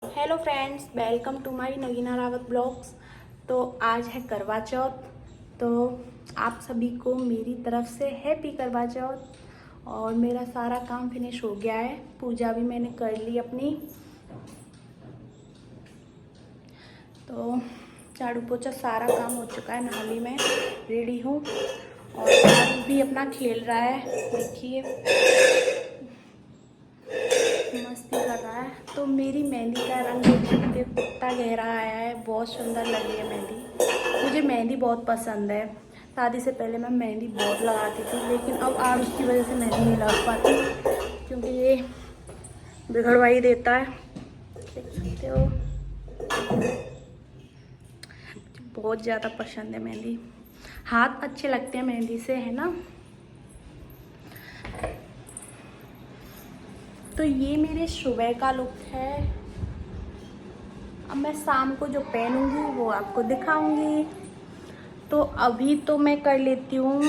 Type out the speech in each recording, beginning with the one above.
Hello friends, welcome to my Nagina Rawat blogs. तो आज है करवा चौथ। तो आप सभी को मेरी तरफ से हैप्पी करवा चौथ। और मेरा सारा काम फिनिश हो गया है, पूजा भी मैंने कर ली अपनी। तो झाड़ू पोछा सारा काम हो चुका है, नहा ली मैं, रेडी हूँ। और आरू भी अपना खेल रहा है, देखिए मस्ती कर रहा है। तो मेरी मेहंदी का रंग देखिए कितना गहरा आया है, बहुत सुंदर लग रही है मेहंदी। मुझे मेहंदी बहुत पसंद है। शादी से पहले मैं मेहंदी बहुत लगाती थी, लेकिन अब आरुष की वजह से मेहंदी नहीं लगा पाती, क्योंकि ये बिगड़वाई देता है, देख सकते हो। मुझे बहुत ज़्यादा पसंद है मेहंदी, हाथ अच्छे लगते हैं मेहंदी से, है ना। तो ये मेरे सुबह का लुक है। अब मैं शाम को जो पहनूंगी वो आपको दिखाऊंगी। तो अभी तो मैं कर लेती हूँ,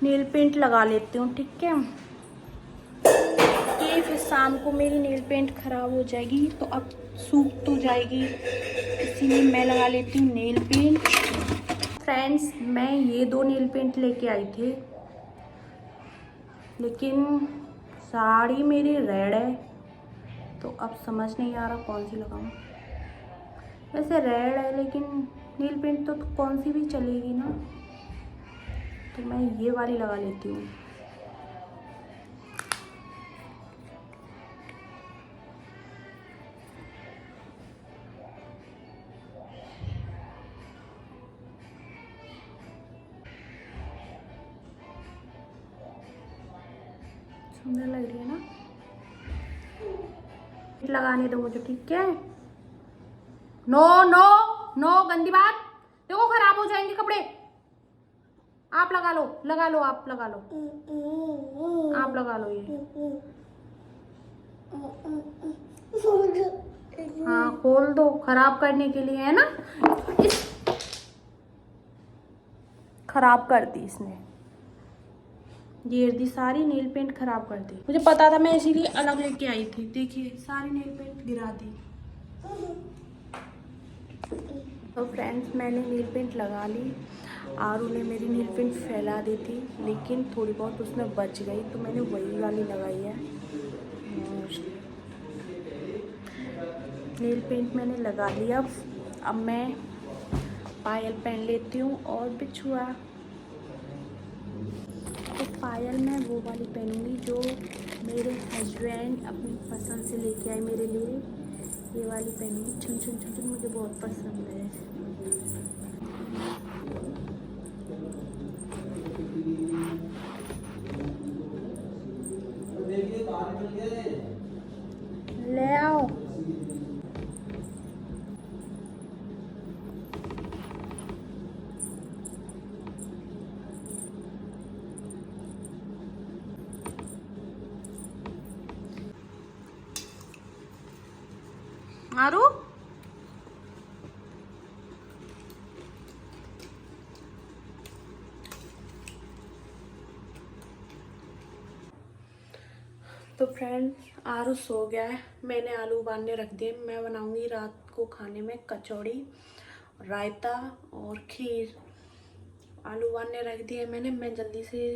नेल पेंट लगा लेती हूँ, ठीक है। कि फिर शाम को मेरी नेल पेंट ख़राब हो जाएगी, तो अब सूख तो जाएगी, इसीलिए मैं लगा लेती हूँ नेल पेंट। फ्रेंड्स, मैं ये दो नेल पेंट लेके आई थी, लेकिन साड़ी मेरी रेड है, तो अब समझ नहीं आ रहा कौन सी लगाऊं। वैसे रेड है, लेकिन नील पेंट तो कौन सी भी चलेगी ना, तो मैं ये वाली लगा लेती हूँ। सुंदर लग रही है ना। लगाने दो मुझे, ठीक है। नो नो नो, गंदी बात, देखो खराब हो जाएंगे कपड़े। आप लगा लो, लगा लो, आप लगा लो, आप लगा लो ये। हाँ खोल दो, खराब करने के लिए है ना। इस खराब कर दी इसने, ये दी सारी नेल पेंट खराब कर दी। मुझे पता था, मैं इसीलिए अलग लेके आई थी। देखिए सारी नेल पेंट गिरा दी। तो फ्रेंड्स, मैंने नेल पेंट लगा ली। आरू ने मेरी नेल पेंट फैला दी थी, लेकिन थोड़ी बहुत उसमें बच गई, तो मैंने वही वाली लगाई है। और नेल पेंट मैंने लगा लिया। अब मैं पायल पहन लेती हूँ और बिछुआ। तो पायल मैं वो वाली पहनूंगी जो मेरे हस्बैंड अपनी पसंद से लेके आए मेरे लिए। ये वाली पहनूंगी, छुन छुन छुन छुन, मुझे बहुत पसंद है। ले आओ। आरू, तो फ्रेंड्स, आरू सो गया है। मैंने आलू उबालने रख दिए। मैं बनाऊंगी रात को खाने में कचौड़ी, रायता और खीर। आलू उबालने रख दिए मैंने। मैं जल्दी से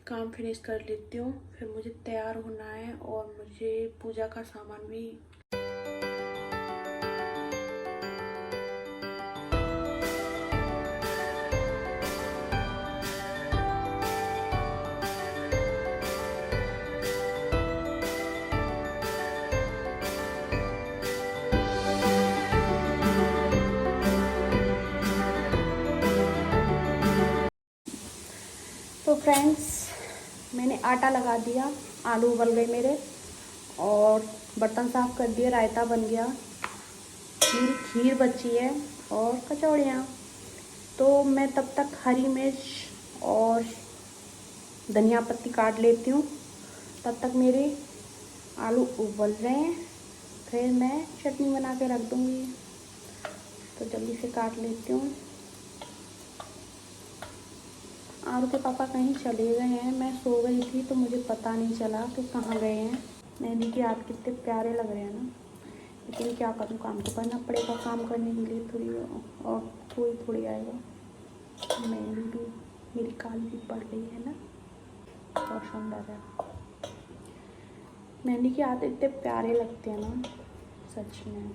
काम फिनिश कर लेती हूँ, फिर मुझे तैयार होना है और मुझे पूजा का सामान भी। तो फ्रेंड्स, मैंने आटा लगा दिया, आलू उबल गए मेरे, और बर्तन साफ़ कर दिए, रायता बन गया, मेरी खीर बची है और कचौड़ियाँ। तो मैं तब तक हरी मिर्च और धनिया पत्ती काट लेती हूँ। तब तक मेरे आलू उबल रहे हैं, फिर मैं चटनी बना के रख दूँगी। तो जल्दी से काट लेती हूँ। आरू के पापा कहीं चले गए हैं, मैं सो गई थी तो मुझे पता नहीं चला कि कहाँ गए हैं। मेहंदी के हाथ कितने प्यारे लग रहे हैं ना। लेकिन क्या करूँ, काम तो करना पड़ेगा। काम करने के लिए थोड़ी और थोड़ी आएगा। मेरी काल भी पड़ गई है ना, बहुत सुंदर है। मेहंदी के हाथ इतने प्यारे लगते हैं ना, सच में।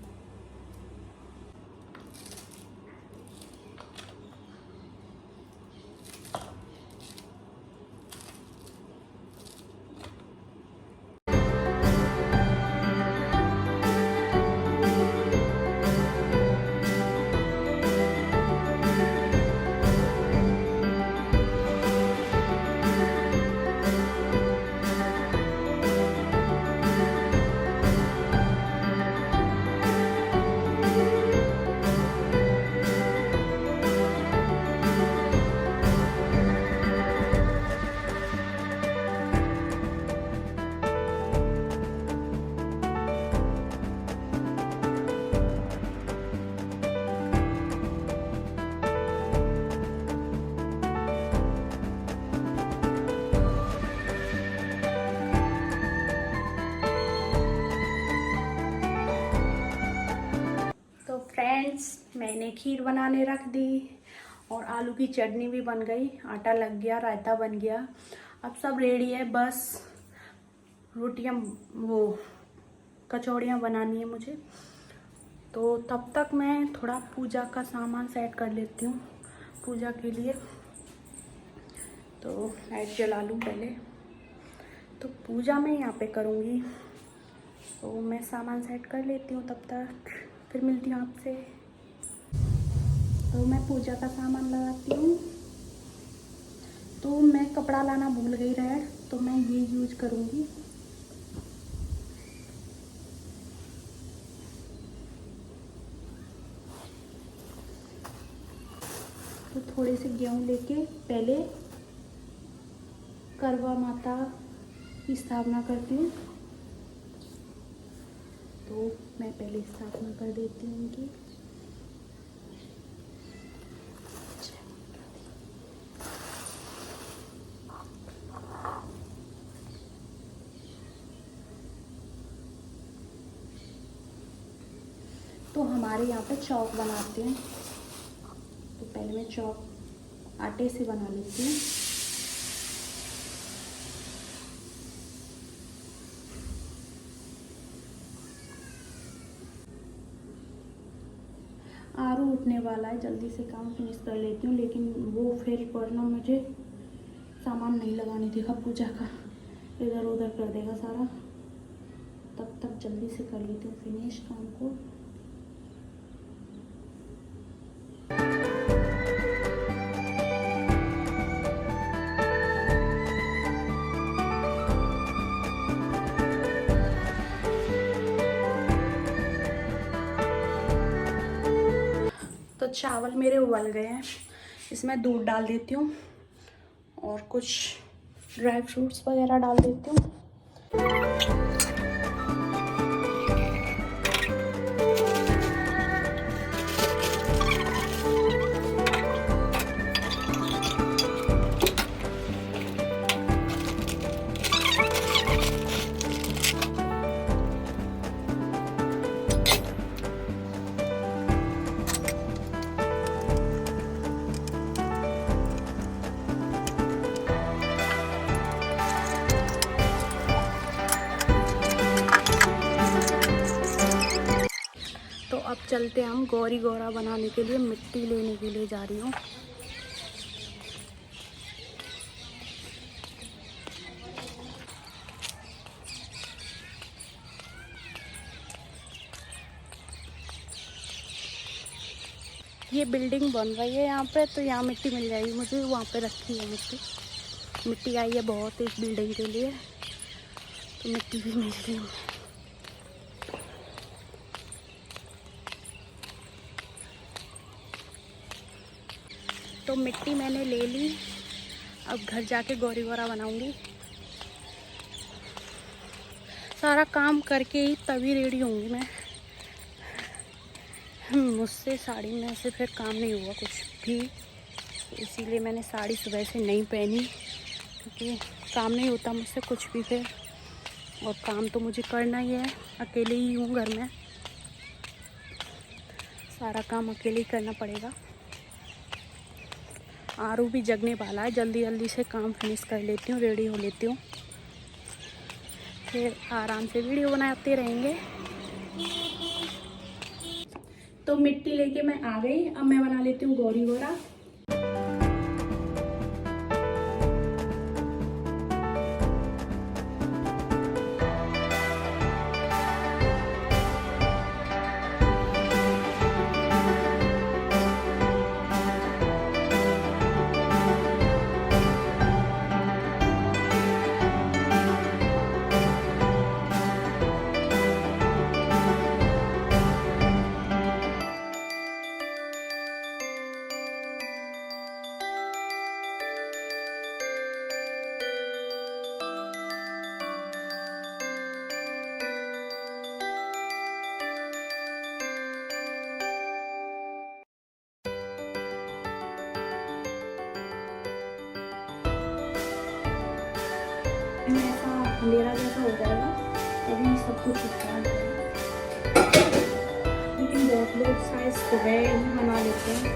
फ्रेंड्स, मैंने खीर बनाने रख दी और आलू की चटनी भी बन गई, आटा लग गया, रायता बन गया। अब सब रेडी है, बस रोटियां वो कचौड़ियाँ बनानी है मुझे। तो तब तक मैं थोड़ा पूजा का सामान सेट कर लेती हूँ पूजा के लिए। तो लाइट जला लूँ पहले, तो पूजा मैं यहाँ पे करूँगी। तो मैं सामान सेट कर लेती हूँ, तब तक फिर मिलती हूँ आपसे। तो मैं पूजा का सामान लगाती हूँ। तो मैं कपड़ा लाना भूल गई रेड, तो मैं ये यूज करूँगी। तो थोड़े से गेहूँ लेके पहले करवा माता की स्थापना करती हूँ। तो मैं पहले स्थापना कर देती हूँ उनकी। तो हमारे यहाँ पे चौक बनाते हैं, तो पहले मैं चौक आटे से बना लेती हूँ। आरू उठने वाला है, जल्दी से काम फिनिश कर लेती हूँ। लेकिन वो फिर वरना मुझे सामान नहीं लगाने देगा पूजा का, इधर उधर कर देगा सारा। तब तक जल्दी से कर लेती हूँ फिनिश काम को। तो चावल मेरे उबल गए हैं, इसमें दूध डाल देती हूँ और कुछ ड्राई फ्रूट्स वगैरह डाल देती हूँ। तो अब चलते हैं हम गौरी गौरा बनाने के लिए, मिट्टी लेने के लिए जा रही हूँ। ये बिल्डिंग बन रही है यहाँ पे, तो यहाँ मिट्टी मिल जाएगी मुझे। वहाँ पे रखी है मिट्टी आई है बहुत इस बिल्डिंग के लिए, तो मिट्टी भी मिल रही है। तो मिट्टी मैंने ले ली, अब घर जाके गौरी गौरा बनाऊंगी। सारा काम करके ही तभी रेडी होंगी मैं। मुझसे साड़ी में से फिर काम नहीं हुआ कुछ भी, इसीलिए मैंने साड़ी सुबह से नहीं पहनी, क्योंकि काम नहीं होता मुझसे कुछ भी फिर। और काम तो मुझे करना ही है, अकेले ही हूँ घर में, सारा काम अकेले ही करना पड़ेगा। आरू भी जगने वाला है, जल्दी जल्दी से काम फिनिश कर लेती हूँ, रेडी हो लेती हूँ, फिर आराम से वीडियो बनाते रहेंगे। तो मिट्टी लेके मैं आ गई, अब मैं बना लेती हूँ गौरी गोरा। ऐसा अंधेरा जैसा हो जाएगा तभी सब कुछ चिपका जाएगा। लेकिन बहुत लोग शायद सुबह ही बना लेते हैं,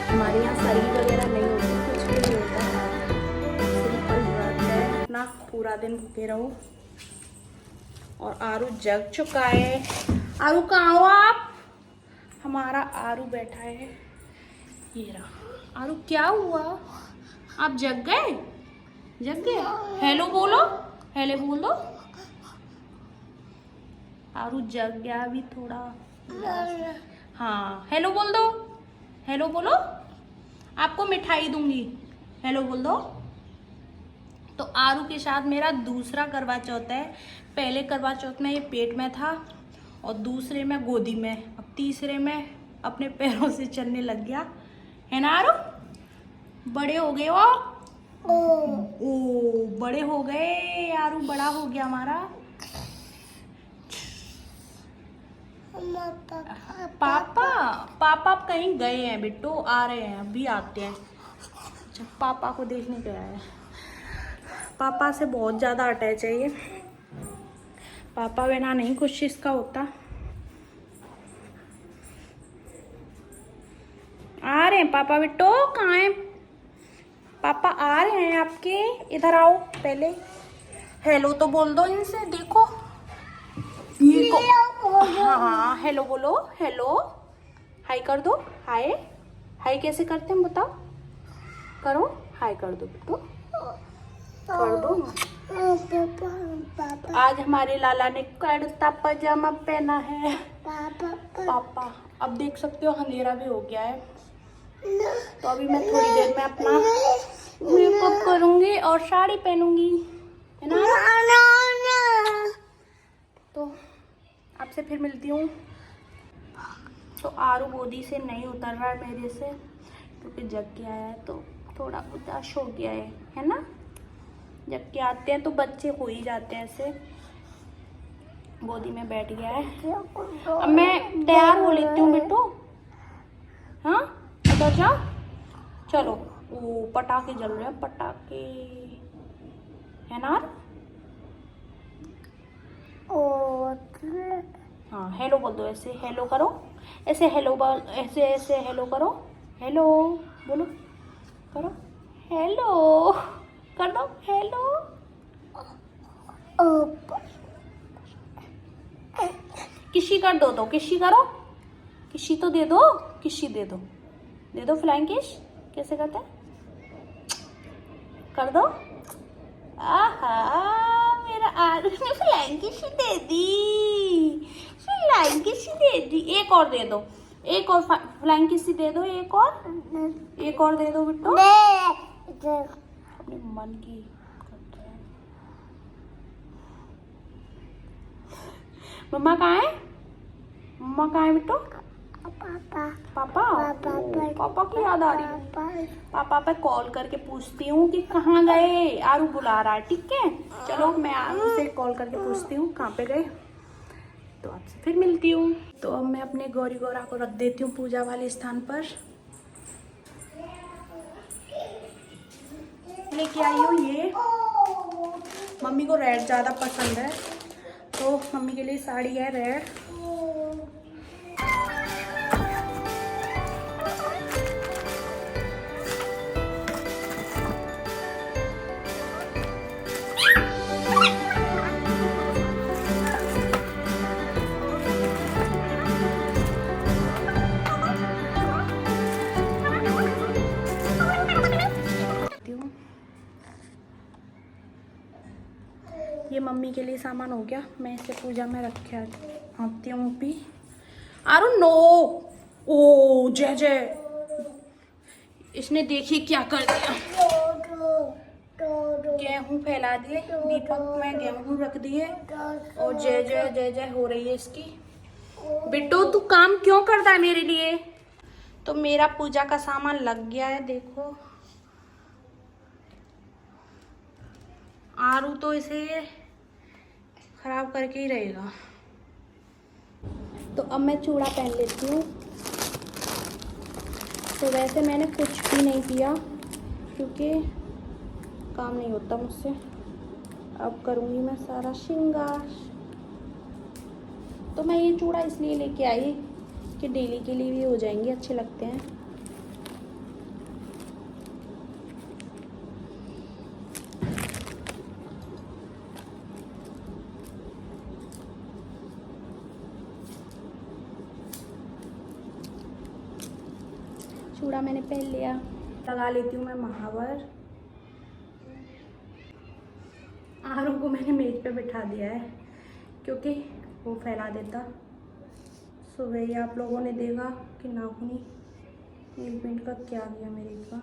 हमारे यहाँ सरी वगैरह नहीं होती, कुछ भी नहीं होता है, सिंपल बात है, अपना पूरा दिन भूखे रहो। और आरू जग चुका है। आरू कहाँ हो आप? हमारा आरू बैठा है, ये रहा। आरू क्या हुआ, आप जग गए? जग गए? हेलो बोलो, हेलो बोल दो। आरू जग गया अभी थोड़ा। हाँ हेलो बोल दो, हेलो बोलो, आपको मिठाई दूंगी, हेलो बोल दो। तो आरू के साथ मेरा दूसरा करवा चौथ है। पहले करवा चौथ में ये पेट में था और दूसरे में गोदी में, अब तीसरे में अपने पैरों से चलने लग गया है ना आरू? बड़े हो गए हो? ओ बड़े हो गए, आरू बड़ा हो गया हमारा। पापा पापा कहीं गए हैं बिट्टू, आ रहे हैं, अभी आते हैं। अच्छा पापा को देखने गया है। पापा से बहुत ज़्यादा अटैच है ये, पापा बिना नहीं कुछ इसका होता। आ रहे हैं पापा, बिट्टू कहाँ हैं? पापा आ रहे हैं आपके, इधर आओ पहले, हेलो तो बोल दो इनसे, देखो ये को। हाँ हेलो बोलो, हेलो हाय कर दो, हाय हाय कैसे करते हैं बताओ, करो हाय कर दो बिट्टू, कर दो। तो आज हमारे लाला ने कुर्ता पजामा पहना है। पापा अब देख सकते हो अंधेरा भी हो गया है, तो अभी मैं थोड़ी देर में अपना मेकअप करूंगी और साड़ी पहनूंगी, है ना? तो आपसे फिर मिलती हूँ। तो आरू गोदी से नहीं उतर रहा है मेरे से, क्योंकि जग के आया है तो थोड़ा उदास हो गया है ना? जब के आते हैं तो बच्चे हो ही जाते हैं ऐसे। गोदी में बैठ गया है, अब मैं तैयार हो लेती हूँ बिट्टू। हाँ उधर जाओ, चलो। ओ पटाखे जल रहे हैं, पटाखे है ना? हाँ हेलो बोल दो, ऐसे हेलो करो, ऐसे हेलो बोल, ऐसे ऐसे हेलो करो, हेलो बोलो, करो हेलो, कर दो हेलो। किसी कर दो, तो किसी करो, किसी तो दे दो, किसी दे दो, दे दो फ्लाइंग किस। कैसे करते हैं, कर दो। आहा मेरा आरू ने फ्लाइंग किस दे दी, फ्लाइंग किस दे दी। एक और दे दो, एक और फ्लाइंग किस दे दो, एक और दे दो बिट्टू, अपने मन की। मम्मा कहाँ है, मम्मा कहाँ है बिट्टू? पापा पापा की याद आ रही है, पापा पे कॉल करके पूछती हूँ कि कहाँ गए। आरू बुला रहा है, ठीक है चलो मैं आरू से कॉल करके पूछती हूँ कहाँ पे गए, तो आपसे फिर मिलती हूँ। तो अब मैं अपने गौरी गौरा को रख देती हूँ पूजा वाले स्थान पर। लेके आई हूँ ये, मम्मी को रेड ज़्यादा पसंद है तो मम्मी के लिए साड़ी है रेड। ये मम्मी के लिए सामान हो गया, मैं इसे पूजा में रख आती हूँ अभी। आरू नो, ओ जय जय, इसने देखिए क्या कर दिया, गेहूं फैला दिए, दीपक में गेहूं रख दिए और जय जय जय जय हो रही है इसकी। बिट्टू तू काम क्यों करता है मेरे लिए? तो मेरा पूजा का सामान लग गया है, देखो। आरू तो इसे खराब करके ही रहेगा। तो अब मैं चूड़ा पहन लेती हूँ। तो वैसे मैंने कुछ भी नहीं किया क्योंकि काम नहीं होता मुझसे। अब करूँगी मैं सारा श्रृंगार। तो मैं ये चूड़ा इसलिए लेके आई कि डेली के लिए भी हो जाएंगे, अच्छे लगते हैं। चूड़ा मैंने पहन लिया, लगा लेती हूँ मैं महावर। आरू को मैंने मेज पे बिठा दिया है क्योंकि वो फैला देता। सुबह ही आप लोगों ने देखा कि नाखूनी नील पेंट का क्या किया मेरे का।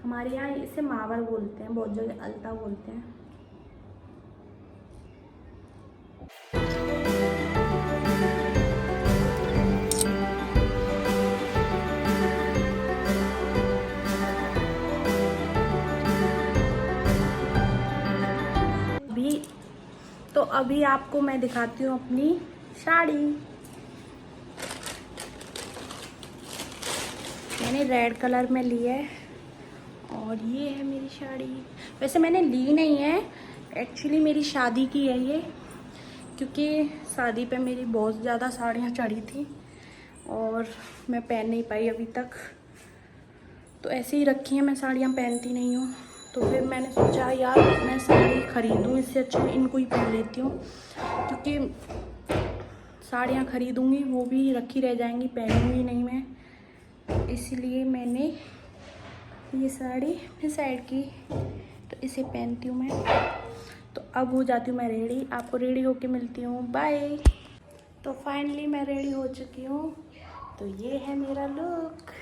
हमारे यहाँ इसे मावर बोलते हैं, बहुत जगह अलता बोलते हैं। तो अभी आपको मैं दिखाती हूँ अपनी साड़ी। मैंने रेड कलर में ली है और ये है मेरी साड़ी। वैसे मैंने ली नहीं है, एक्चुअली मेरी शादी की है ये, क्योंकि शादी पे मेरी बहुत ज़्यादा साड़ियाँ चढ़ी थी और मैं पहन नहीं पाई अभी तक। तो ऐसे ही रखी हैं, मैं साड़ियाँ पहनती नहीं हूँ। तो फिर मैंने सोचा यार मैं साड़ी ख़रीदूँ, इससे अच्छा इनको ही पहन लेती हूँ, क्योंकि साड़ियाँ ख़रीदूँगी वो भी रखी रह जाएंगी, पहनूँगी नहीं मैं। इसलिए मैंने ये साड़ी डिसाइड की, तो इसे पहनती हूँ मैं। तो अब हो जाती हूँ मैं रेडी, आपको रेडी होके मिलती हूँ, बाय। तो फाइनली मैं रेडी हो चुकी हूँ। तो ये है मेरा लुक।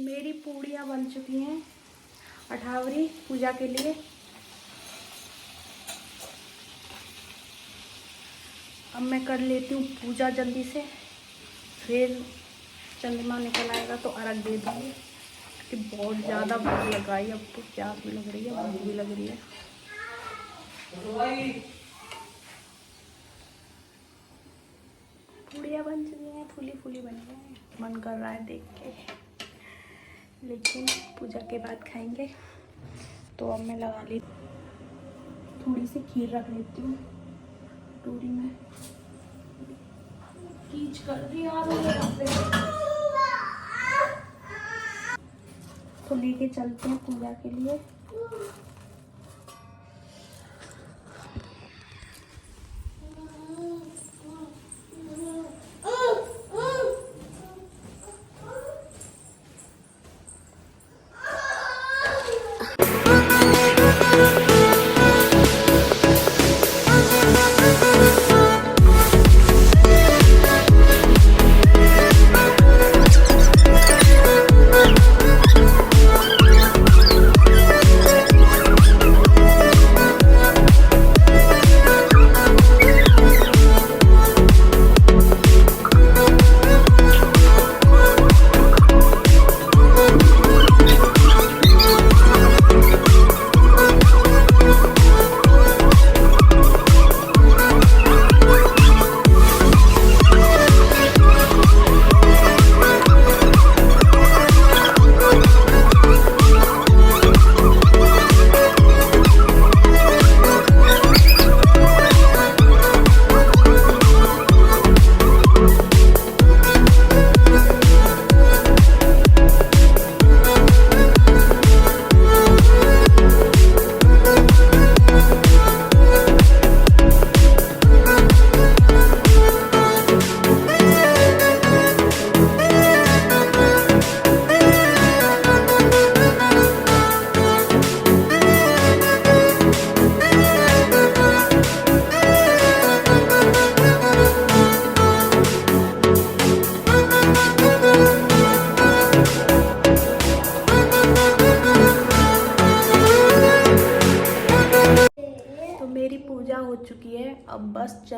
मेरी पूड़ियाँ बन चुकी हैं 18वीं पूजा के लिए। अब मैं कर लेती हूँ पूजा जल्दी से, फिर चंद्रमा निकल आएगा तो अर्घ दे दूँगी, क्योंकि बहुत ज़्यादा भूख लग रही है। अब तो प्यास भी लग रही है, भूख भी लग रही है। पूड़ियाँ बन चुकी हैं, फूली फूली बनी हैं, मन कर रहा है देख के, लेकिन पूजा के बाद खाएंगे। तो अब मैं लगा ली, थोड़ी सी खीर रख लेती हूँ कटोरी में। कीच कर रही आ रही है, तो लेके चलते हैं पूजा के लिए।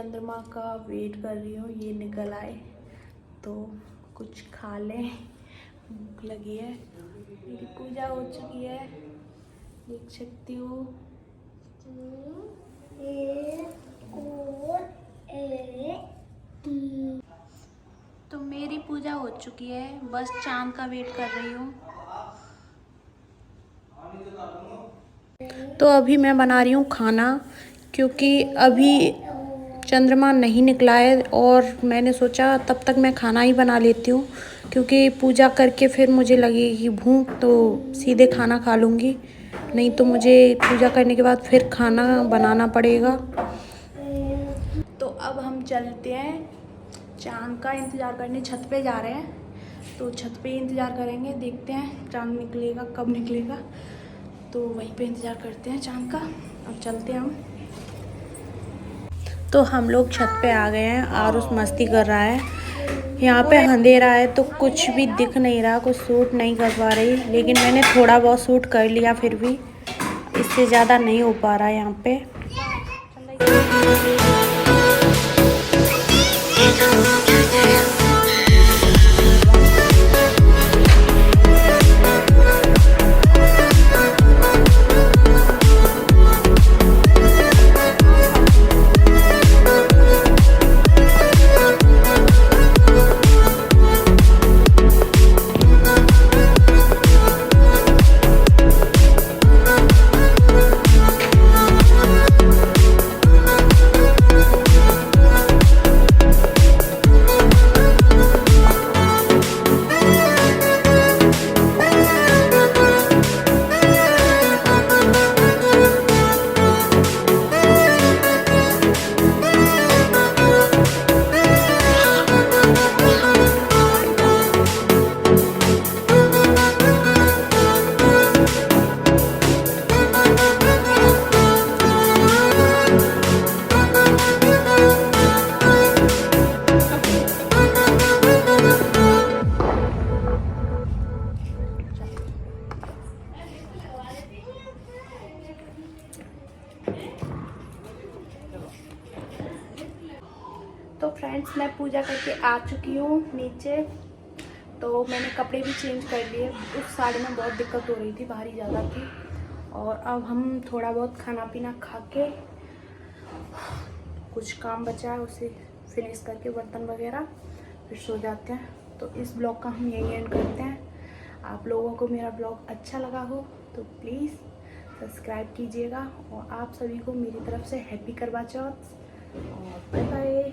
चंद्रमा का वेट कर रही हूँ ये निकल आए तो कुछ खा लें, भूख लगी है। मेरी पूजा हो चुकी है, देख सकती हो। तो मेरी पूजा हो चुकी है, बस चांद का वेट कर रही हूँ। तो अभी मैं बना रही हूँ खाना, क्योंकि अभी चंद्रमा नहीं निकला है और मैंने सोचा तब तक मैं खाना ही बना लेती हूँ, क्योंकि पूजा करके फिर मुझे लगेगी भूख तो सीधे खाना खा लूँगी, नहीं तो मुझे पूजा करने के बाद फिर खाना बनाना पड़ेगा। तो अब हम चलते हैं, चांद का इंतज़ार करने छत पे जा रहे हैं। तो छत पे इंतज़ार करेंगे, देखते हैं चांद निकलेगा कब निकलेगा, तो वहीं पे इंतज़ार करते हैं चांद का। अब चलते हैं हम। तो हम लोग छत पे आ गए हैं, आरुष मस्ती कर रहा है। यहाँ पे अंधेरा है तो कुछ भी दिख नहीं रहा, कुछ शूट नहीं कर पा रही, लेकिन मैंने थोड़ा बहुत शूट कर लिया, फिर भी इससे ज़्यादा नहीं हो पा रहा है यहाँ पे। तो फ्रेंड्स मैं पूजा करके आ चुकी हूँ नीचे। तो मैंने कपड़े भी चेंज कर लिए, उस साड़ी में बहुत दिक्कत हो रही थी, भारी ज़्यादा थी। और अब हम थोड़ा बहुत खाना पीना खा के, कुछ काम बचा है उसे फिनिश करके बर्तन वगैरह फिर सो जाते हैं। तो इस ब्लॉग का हम यही एंड करते हैं। आप लोगों को मेरा ब्लॉग अच्छा लगा हो तो प्लीज़ सब्सक्राइब कीजिएगा, और आप सभी को मेरी तरफ से हैप्पी करवा चौथ, और बाय बाय।